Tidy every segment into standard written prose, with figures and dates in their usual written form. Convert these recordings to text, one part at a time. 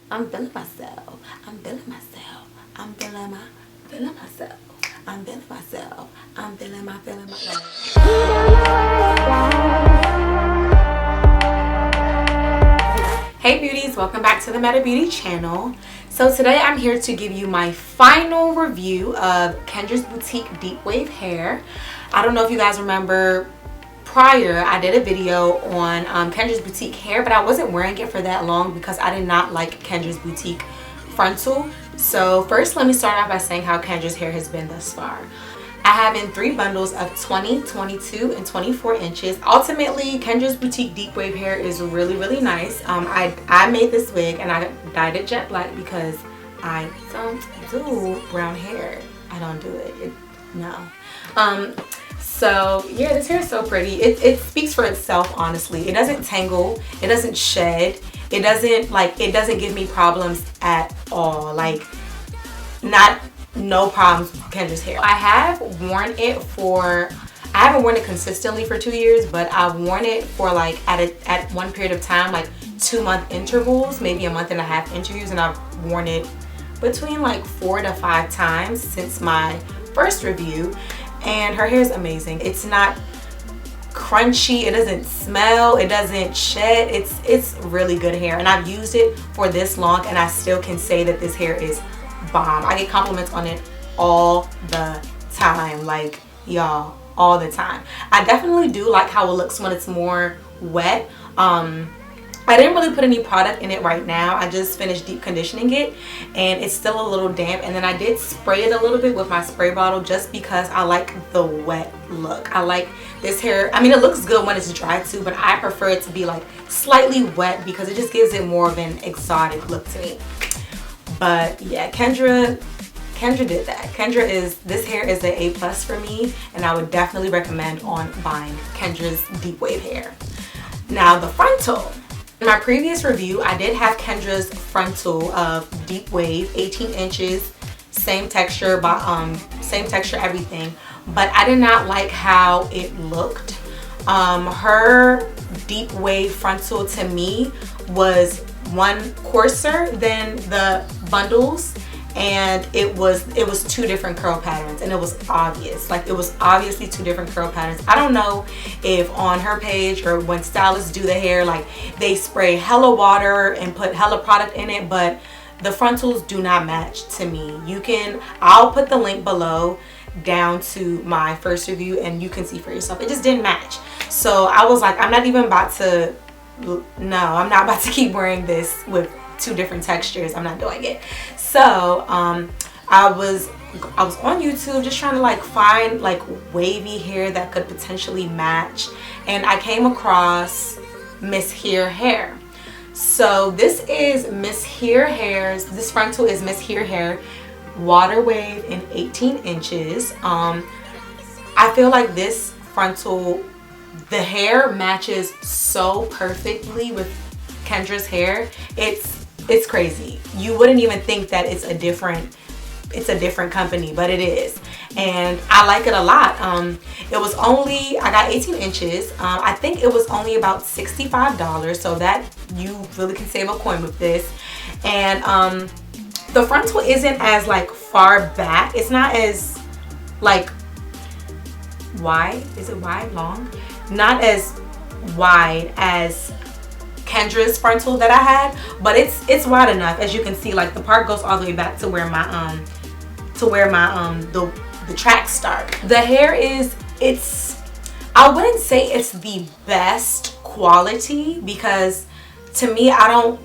I'm feeling myself. I'm feeling myself. I'm feeling myself. I'm feeling myself. I'm feeling myself. Hey beauties, welcome back to the Meta Beauty channel. So today I'm here to give you my final review of Kendra's Boutique Deep Wave Hair. I don't know if you guys remember, prior I did a video on Kendra's Boutique hair, but I wasn't wearing it for that long because I did not like Kendra's Boutique Frontal. So first let me start off by saying how Kendra's hair has been thus far. I have in 3 bundles of 20, 22, and 24 inches. Ultimately, Kendra's Boutique Deep Wave hair is really nice. I made this wig and I dyed it jet black because I don't do brown hair. I don't do it. No. So yeah, this hair is so pretty. It speaks for itself, honestly. It doesn't tangle. It doesn't shed. It doesn't give me problems at all. No problems with Kendra's hair. I have worn it for, I haven't worn it consistently for 2 years, but I've worn it for at one period of time, 2-month intervals, maybe a month and a half interviews, and I've worn it between 4 to 5 times since my first review. And her hair is amazing. It's not crunchy, it doesn't smell, it doesn't shed. It's really good hair, and I've used it for this long and I still can say that this hair is bomb. I get compliments on it all the time, y'all, all the time. I definitely do like how it looks when it's more wet. I didn't really put any product in it right now. I just finished deep conditioning it and it's still a little damp, and then I did spray it a little bit with my spray bottle just because I like the wet look. I like this hair, I mean, it looks good when it's dry too, but I prefer it to be slightly wet because it just gives it more of an exotic look to me. But yeah, Kendra did that. This hair is an A+ for me, and I would definitely recommend on buying Kendra's Deep Wave hair. Now the Frontal. In my previous review, I did have Kendra's Frontal of Deep Wave, 18 inches, same texture, everything, but I did not like how it looked. Her Deep Wave Frontal to me was one coarser than the bundles, and it was 2 different curl patterns, and it was obvious. It was obviously 2 different curl patterns. I don't know if on her page or when stylists do the hair, they spray hella water and put hella product in it, but the frontals do not match to me. I'll put the link below down to my first review and you can see for yourself. It just didn't match. So I was like, I'm not about to keep wearing this with 2 different textures. I'm not doing it. So I was on YouTube just trying to find wavy hair that could potentially match, and I came across MsHere hair. So this is MsHere hair's, this Frontal is MsHere hair water wave in 18 inches. I feel like this Frontal, the hair matches so perfectly with Kendra's hair. It's crazy. You wouldn't even think that it's a different company, but it is, and I like it a lot. I got 18 inches. I think it was only about $65, so that you really can save a coin with this. And the Frontal isn't as far back. It's not as wide. Is it wide? Long? Not as wide as Kendra's Frontal that I had, but it's wide enough. As you can see, the part goes all the way back to where my the tracks start. The hair I wouldn't say it's the best quality, because to me, I don't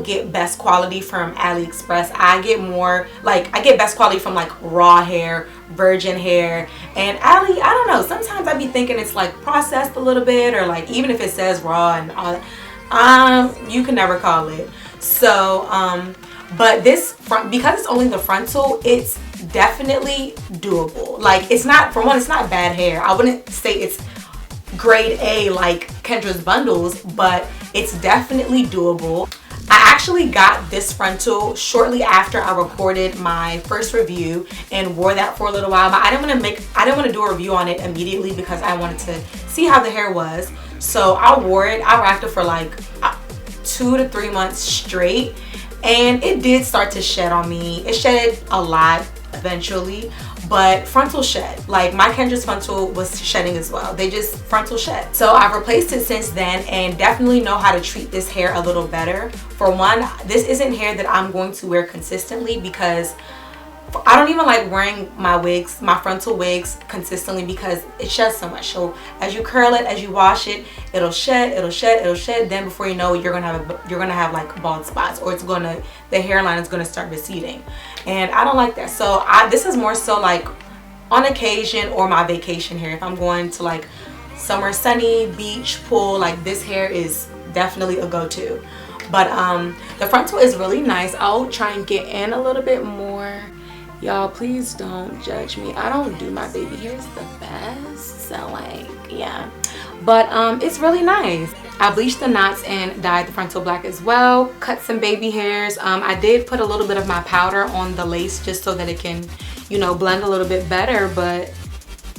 get best quality from AliExpress. I get more I get best quality from raw hair, virgin hair, and I don't know, sometimes I be thinking it's processed a little bit, or even if it says raw and all that. You can never call it. So but this because it's only the Frontal, it's definitely doable. It's not, for one, it's not bad hair. I wouldn't say it's grade A like Kendra's bundles, but it's definitely doable. I actually got this Frontal shortly after I recorded my first review and wore that for a little while, but I didn't want to do a review on it immediately because I wanted to see how the hair was. So I wore it. I rocked it for 2 to 3 months straight, and it did start to shed on me. It shedded a lot eventually, but frontal shed. Like my Kendra's frontal was shedding as well. They just frontal shed. So I've replaced it since then and definitely know how to treat this hair a little better. For one, this isn't hair that I'm going to wear consistently because I don't even like wearing my wigs, my frontal wigs consistently because it sheds so much. So as you curl it, as you wash it, it'll shed, it'll shed, it'll shed. Then before you know it, you're gonna have like bald spots, or the hairline is gonna start receding, and I don't like that. So this is more so like on occasion or my vacation hair. If I'm going to like somewhere sunny, beach, pool, like this hair is definitely a go-to. But the frontal is really nice. I'll try and get in a little bit more. Y'all, please don't judge me. I don't do my baby hairs the best, so like, yeah. But it's really nice. I bleached the knots and dyed the frontal black as well. Cut some baby hairs. I did put a little bit of my powder on the lace just so that it can, you know, blend a little bit better. But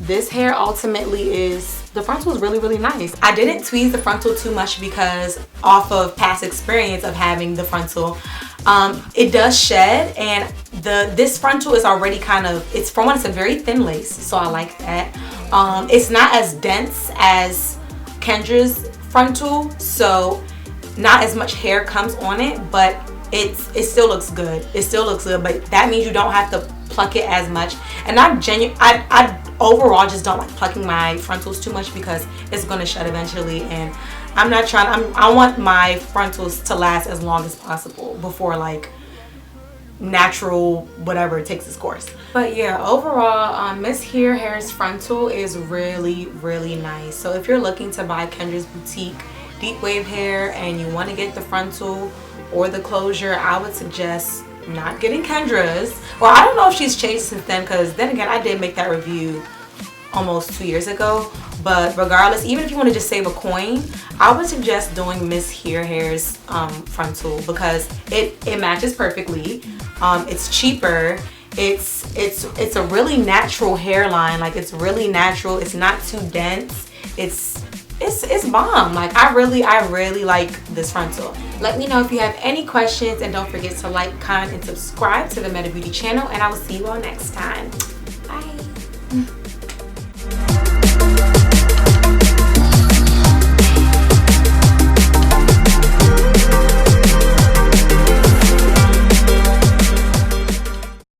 this hair ultimately is, the frontal is really, really nice. I didn't tweeze the frontal too much because off of past experience of having the frontal, it does shed, and this frontal is already kind of, it's for one, it's a very thin lace, so I like that. It's not as dense as Kendra's frontal, so not as much hair comes on it, but it still looks good. It still looks good, but that means you don't have to pluck it as much. And I overall just don't like plucking my frontals too much because it's gonna shed eventually, and I'm not trying. I want my frontals to last as long as possible before like natural whatever takes its course. But yeah, overall, MsHere's frontal is really, really nice. So if you're looking to buy Kendra's Boutique deep wave hair and you want to get the frontal or the closure, I would suggest not getting Kendra's. Well, I don't know if she's changed since then, because then again, I did make that review almost 2 years ago. But regardless, even if you want to just save a coin, I would suggest doing MsHere's frontal because it matches perfectly. It's cheaper. It's a really natural hairline. Like, it's really natural. It's not too dense. It's bomb. Like, I really like this frontal. Let me know if you have any questions, and don't forget to like, comment, and subscribe to the Meta Beauty channel, and I will see you all next time. Bye.